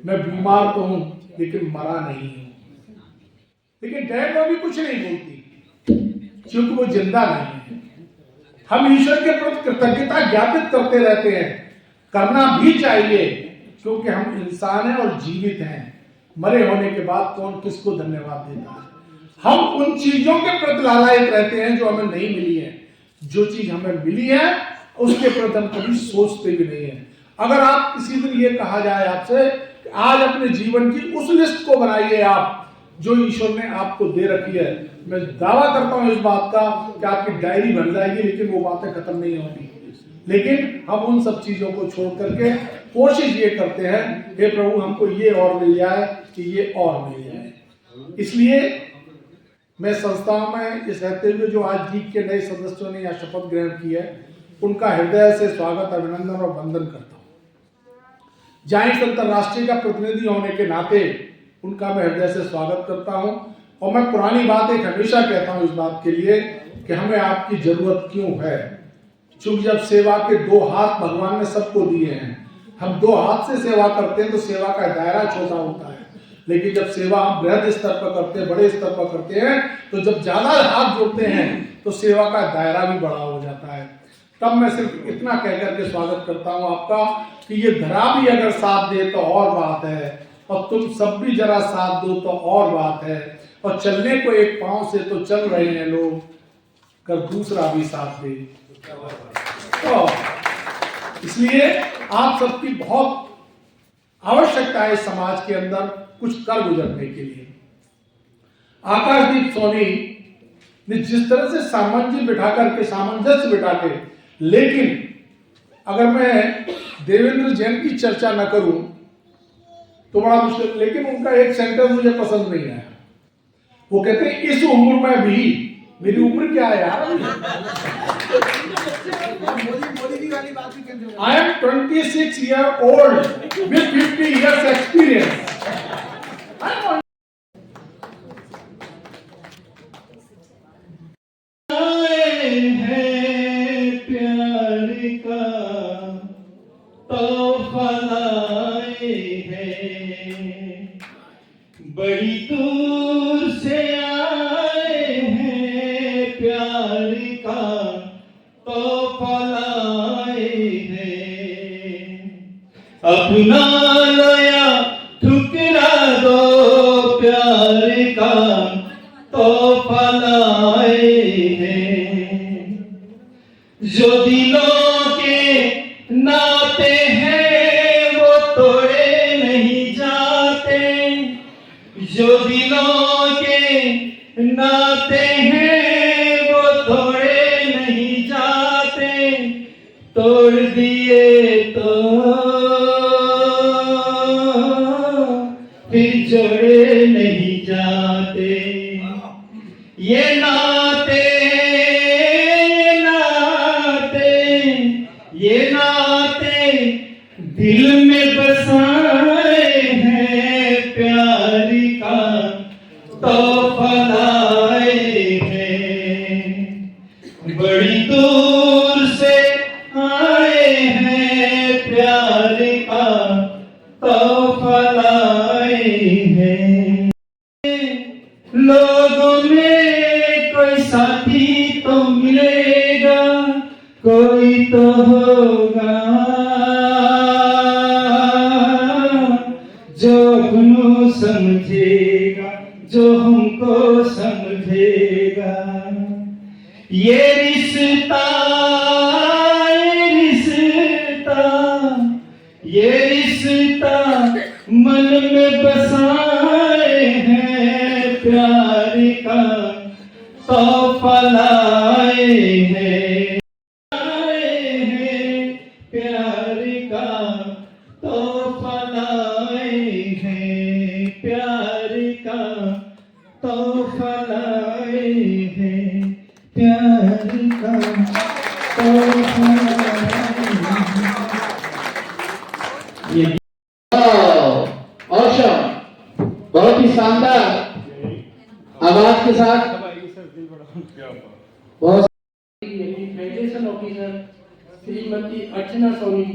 मैं बीमार तो हूं लेकिन मरा नहीं हूं। लेकिन डेड बॉडी कुछ नहीं बोलती क्योंकि वो जिंदा नहीं है। हम ईश्वर के प्रति कृतज्ञता ज्ञापित करते रहते हैं, करना भी चाहिए क्योंकि हम इंसान हैं और जीवित हैं। मरे होने के बाद कौन किसको धन्यवाद देता है। हम उन चीजों के प्रति लालायित रहते हैं जो हमें नहीं मिली है। जो चीज हमें मिली है उसके प्रति हम कभी सोचते भी नहीं है। अगर आप किसी दिन ये कहा जाए आपसे कि आज अपने जीवन की उस लिस्ट को बनाइए आप जो ईश्वर ने आपको दे रखी है, मैं दावा करता हूं इस बात का कि आपकी डायरी बन जाएगी, लेकिन वो बातें खत्म नहीं होंगी। लेकिन हम उन सब चीजों को छोड़ करके कोशिश ये करते हैं, हे प्रभु हमको ये और मिल जाए कि ये और मिल जाए। इसलिए मैं संस्थाओं में इस रहते हुए जो आज जीत के नए सदस्यों ने यहाँ शपथ ग्रहण की है, उनका हृदय से स्वागत, अभिनंदन और वंदन करता हूँ। जायंट्स अंतरराष्ट्रीय का प्रतिनिधि होने के नाते उनका मैं हृदय से स्वागत करता हूँ। और मैं पुरानी बात एक हमेशा कहता हूँ इस बात के लिए कि हमें आपकी जरूरत क्यों है। चूंकि जब सेवा के दो हाथ भगवान ने सबको दिए हैं, हम दो हाथ से सेवा करते हैं तो सेवा का दायरा छोटा होता है। लेकिन जब सेवा हम बृहद स्तर पर करते हैं, बड़े स्तर पर करते हैं, तो जब ज्यादा हाथ जोड़ते हैं तो सेवा का दायरा भी बड़ा हो जाता है। तब मैं सिर्फ इतना कहकर के स्वागत करता हूँ आपका कि ये धरा भी अगर साथ दे तो और बात है, और तुम सब भी जरा साथ दो तो और बात है, और चलने को एक पांव से तो चल रहे हैं लोग, कर दूसरा भी साथ दे। तो इसलिए आप सबकी बहुत आवश्यकता है समाज के अंदर कुछ कर गुजरने के लिए। आकाशदीप सोनी ने जिस तरह से सामंजस्य बिठा के, लेकिन अगर मैं देवेंद्र जैन की चर्चा न करूं तो बड़ा मुश्किल, लेकिन उनका एक सेंटेंस मुझे पसंद नहीं आया। वो कहते हैं इस उम्र में भी, मेरी उम्र क्या है यार, I am 26 years old with 50 years experience. प्यार का तोहफा लाए हैं, बड़ी दूर से आए हैं, प्यार का तोहफा लाए हैं। अपना नया ठुकरा दो, प्यार का तोहफा लाए हैं। जो दिलों के नाते हैं वो तोड़े नहीं जाते, जो दिलों के नाते हैं वो तोड़े नहीं जाते, तोड़ दिए तो फिर जोड़े नहीं जाते। ये नाते दिल में बसाए हैं, प्यार का तोहफा लाए हैं। बड़ी दूर से आए हैं, प्यार का तोहफा लाए हैं। लो कोई तो होगा जो अपनों समझेगा, जो हमको समझेगा। ये रिश्ता, ये रिश्ता मन में बसाए हैं, प्यार का तोहफा लाए हैं, प्यार का तोहफा लाए हैं, प्यार का तोहफा लाए हैं, प्यार का तोहफा लाए हैं। औसम, बहुत ही शानदार आवाज के साथ बहुत federation officer Shrimati Archana Soni.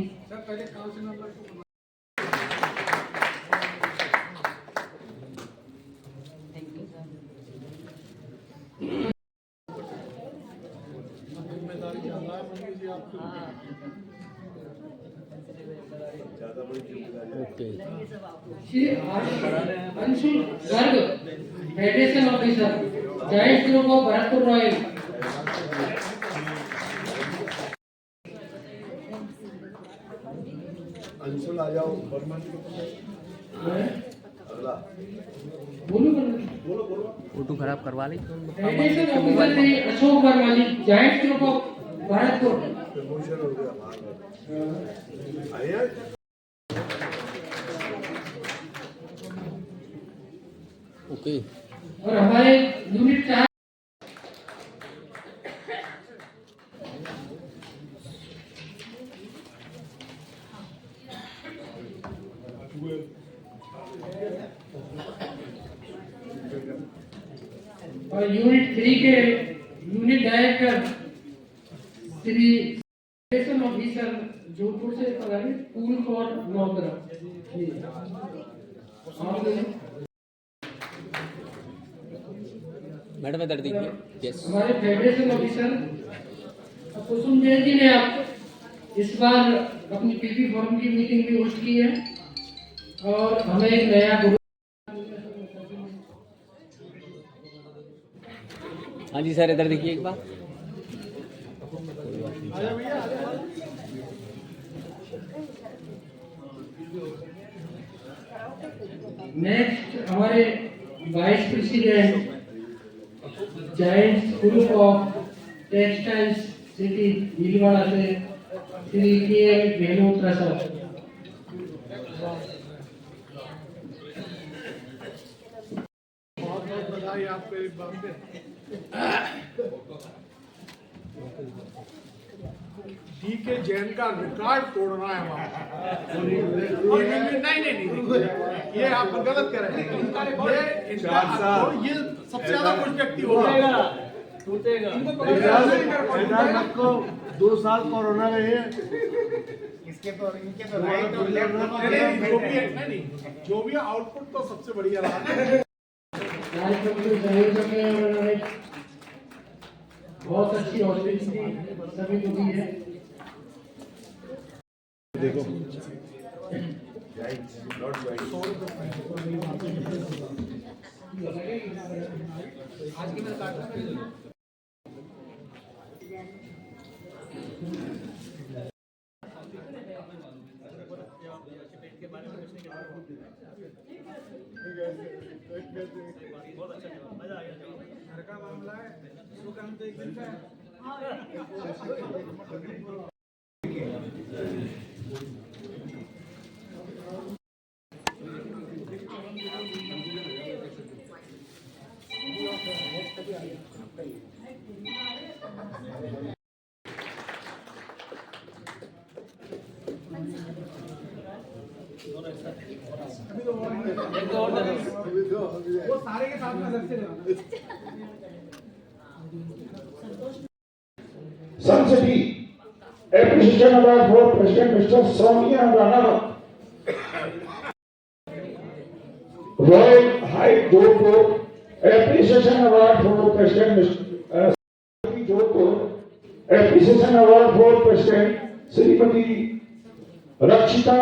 Shri Anshul Garg, federation officer, Giants group of Bharatpur royal. Anshul आ जाओ। बोलो फोटो खराब करवा ली। फेडरेशन ऑफिसर श्री अशोक वर्माली, Giants group of Bharatpur. Okay. और हमारे यूनिट 4 और यूनिट 3 के unit director Shri federation officer Jodhpur से पधारे, पूल फॉर नौकरा। मैडम इधर देखिए। यस। हमारे फेडरेशन ऑफिसर कुसुम जैन जी ने आप इस बार अपनी पीपी फोरम की मीटिंग भी होस्ट की है और हमें एक नया गुरु। हाँ जी सर, इधर देखिए एक बार। नेक्स्ट हमारे vice president giants group of textiles city Bhilwara से श्री के एम गहलोत्रा साहब। बहुत बहुत बधाई आपको एक बार में। डीके जैन का रिकॉर्ड तोड़ना है वहाँ। नहीं, ये आप गलत कर रहे हैं। ये सबसे ज्यादा प्रोजेक्टिव होगा। को 2 साल कोरोना रहे हैं। इसके तो इनके तो राइट और लेफ्ट जो भी आउटपुट तो सबसे बढ़िया रहा। बहुत अच्छी हॉस्पिटलिटी सभी को दी है। देखो वो सारे के साथ में अलग से Sun City Appreciation Award for President Mr. Sonia Rana. Royal High Jodhpur Appreciation Award for President Mr. Jodhpur. Appreciation award for president Shrimati रक्षिता।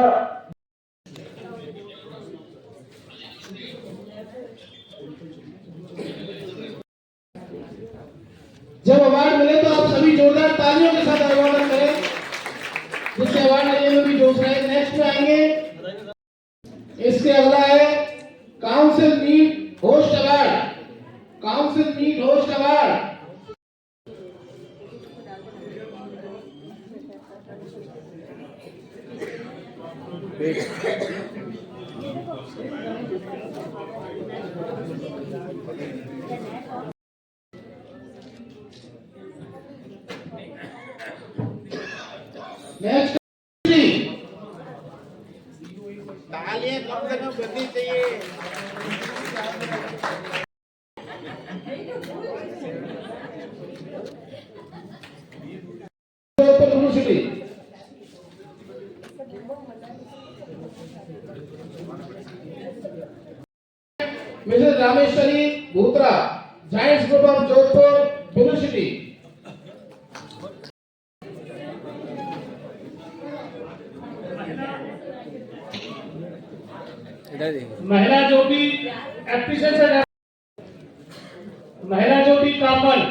जब अवार्ड मिले तो आप सभी जोरदार तालियों के साथ अभिवादन करें, जिससे अवार्ड लेने में भी जोश रहे। नेक्स्ट में आएंगे, इसके अगला है council meet host award. Council meet host award next तालियां कम से कम बजनी चाहिए। University Mrs Rameshwari Bhutra, Giants group of Jodhpur university. Mahila Jyoti appreciation, Mahila Jyoti कामल,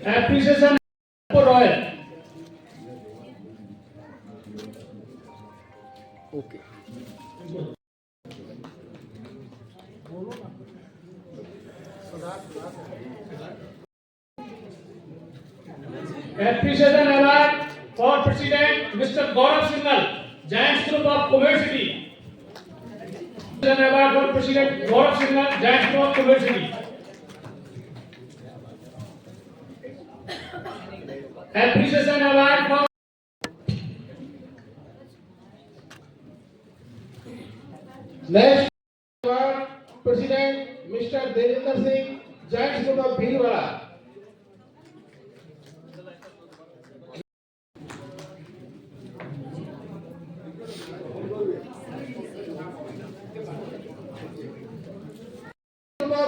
appreciation royal. Okay appreciation award for president Mr Gaurav Singhal, Giants group of Kuber city. Award for president Gaurav Singhal, Giants group of Kuber city. Appreciation award for next award president Mr Devendra Singh, Giants group of Bhilwara.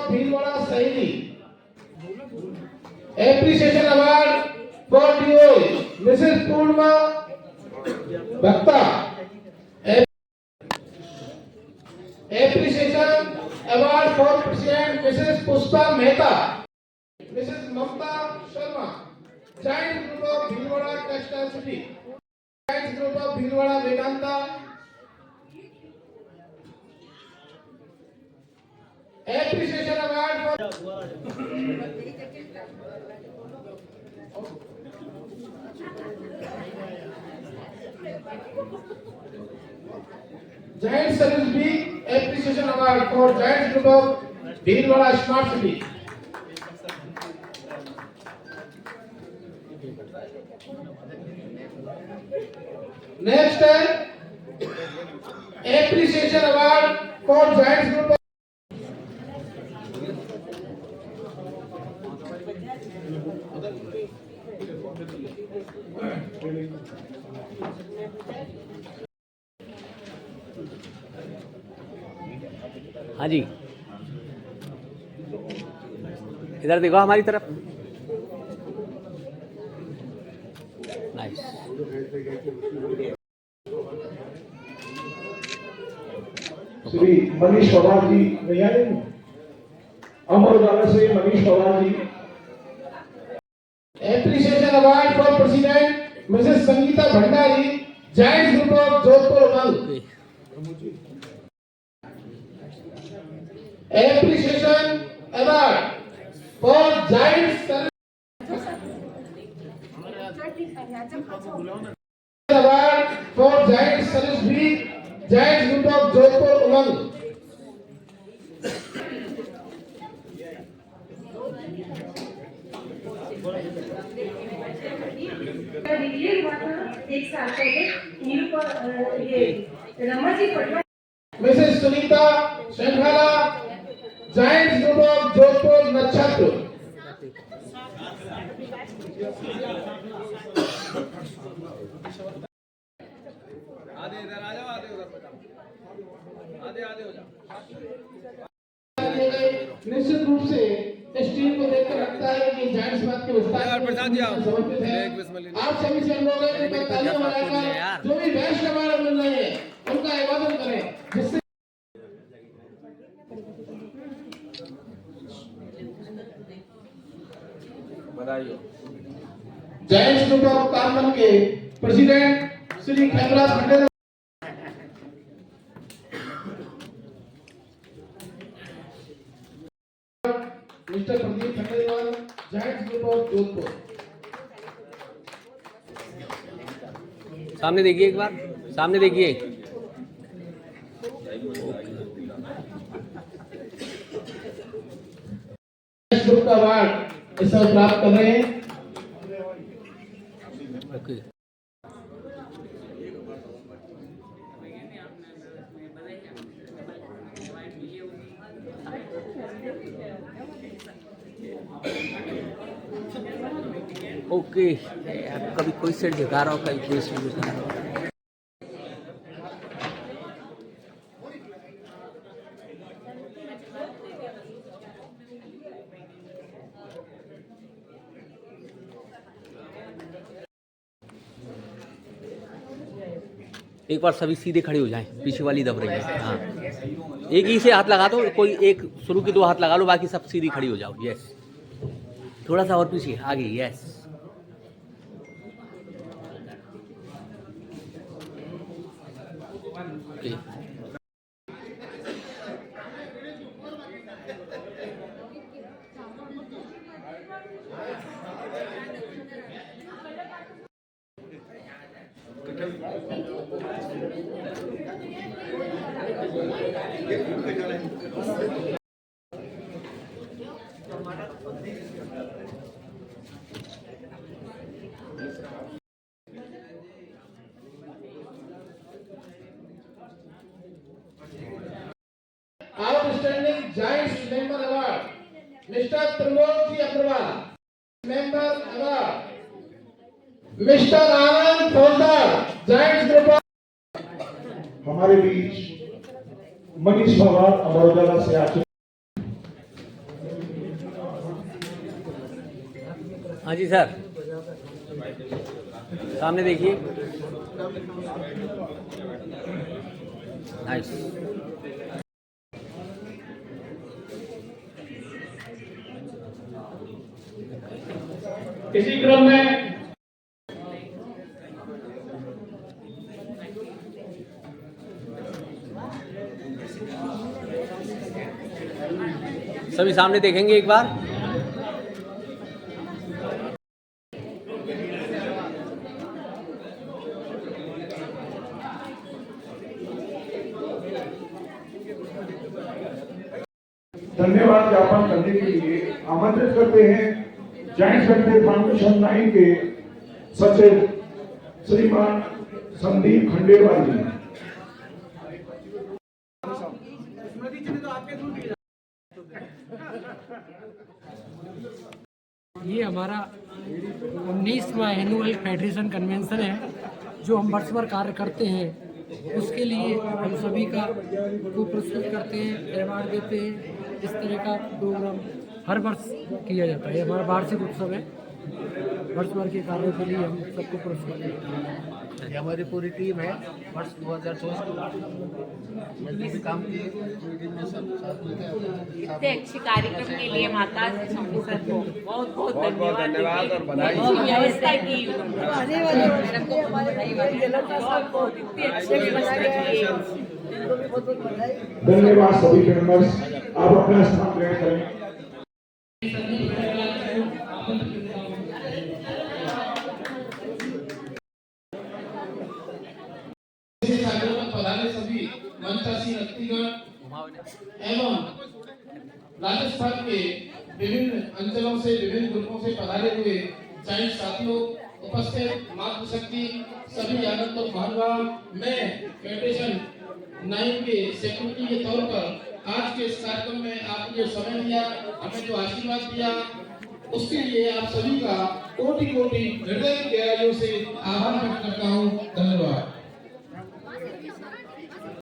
Bhilwara Saheli. Appreciation award for DO Mrs Purnima Bhakta. Appreciation award for president Mrs Pushpa Mehta, Mrs Mamta Sharma, Giants group of Bhilwara textile city, Giants group of Bhilwara Vedanta. Appreciation award for giant service B. Appreciation award for Giants group of Bhilwara smart city. Next है appreciation award for Giants group. हाँ जी, इधर देखो हमारी तरफ। Nice. Shri Manish Pawar ji भैया, अमर उजाला से Manish Pawar ji. Appreciation award for president Mrs Sangeeta Bhandari, Giants group of Jodhpur Umang. Appreciation award for Giants award for Giants service B, Giants group of Jodhpur Umang. एक साल पहले ये Raman ji Patwa Mrs Sunita Shrinkhla, Giants group of Jodhpur नक्षत्र। आधे इधर आ जाओ, आधे उधर आधे हो जाओ। निश्चित रूप से इस टीम को देखकर लगता है कि जायंट्स बात के विस्तार में समर्पित है। आप सभी से अनुरोध है कि तालियां बजाकर जो भी बैच कमाने मिल रहे हैं उनका अभिवादन करें, जिससे बधाई हो। जायंट्स ग्रुप ऑफ कामन के president Shri Khemraj Khandelwal, mister Pradeep Khandelwal, giants group of Jodhpur. सामने देखिए, एक बार सामने देखिए। ग्रुप का अवार्ड इस समय प्राप्त कर रहे हैं। ओके, कभी कोई सेट दिखा रहा हो, कभी कोई सेट दिखा रहा हो। एक बार सभी सीधे खड़े हो जाएं, पीछे वाली दब रही है। हाँ, एक ही से हाथ लगा दो, कोई एक शुरू के 2 हाथ लगा लो, बाकी सब सीधी खड़ी हो जाओ। यस, थोड़ा सा और पीछे आगे। Yes, okay. Outstanding Giants member award Mr Pramod ji Agarwal, member award Mr Anand Faujdar, Giants group of. हमारे बीच मनीष भगवान अमर उजाला से आ चुके। हाँ जी सर, सामने देखिए। नाइस। इसी क्रम में सभी सामने देखेंगे एक बार। धन्यवाद ज्ञापन करने के लिए आमंत्रित करते हैं जायंट्स वेलफेयर फाउंडेशन 9 के सचिव श्रीमान संदीप खंडेलवाल जी। ये हमारा 19वां एनुअल फेडरेशन कन्वेंशन है जो हम वर्ष भर कार्य करते हैं। उसके लिए हम सभी का को पुरस्कृत करते हैं, अवार्ड देते हैं। इस तरह का प्रोग्राम हर वर्ष किया जाता है। हमारा वार्षिक उत्सव है। वर्ष भर के कार्यों के लिए हम सबको पुरस्कृत करते हैं। ये हमारी पूरी टीम है। वर्ष 2024 में भी काम किए, में सब साथ मिलकर इतने अच्छे कार्यक्रम के लिए माता सर को बहुत बहुत धन्यवाद और बधाई। व्यवस्था की मैडम को धन्यवाद सभी मेंबर्स, आप अपना स्थान ग्रहण करें। सभी मंचासीन व्यक्तिगण एवं राजस्थान के विभिन्न अंचलों से, विभिन्न ग्रुपों से पधारे हुए जायंट साथियों, उपस्थित मातृशक्ति, सभी आगंतुक महानुभाव, मैं फेडरेशन नाइम के सेक्रेटरी के तौर पर आज के इस कार्यक्रम में आपने जो समय दिया, हमें जो आशीर्वाद दिया, उसके लिए आप सभी का कोटि कोटि हृदय की गहराइयों से आभार व्यक्त करता हूँ। धन्यवाद।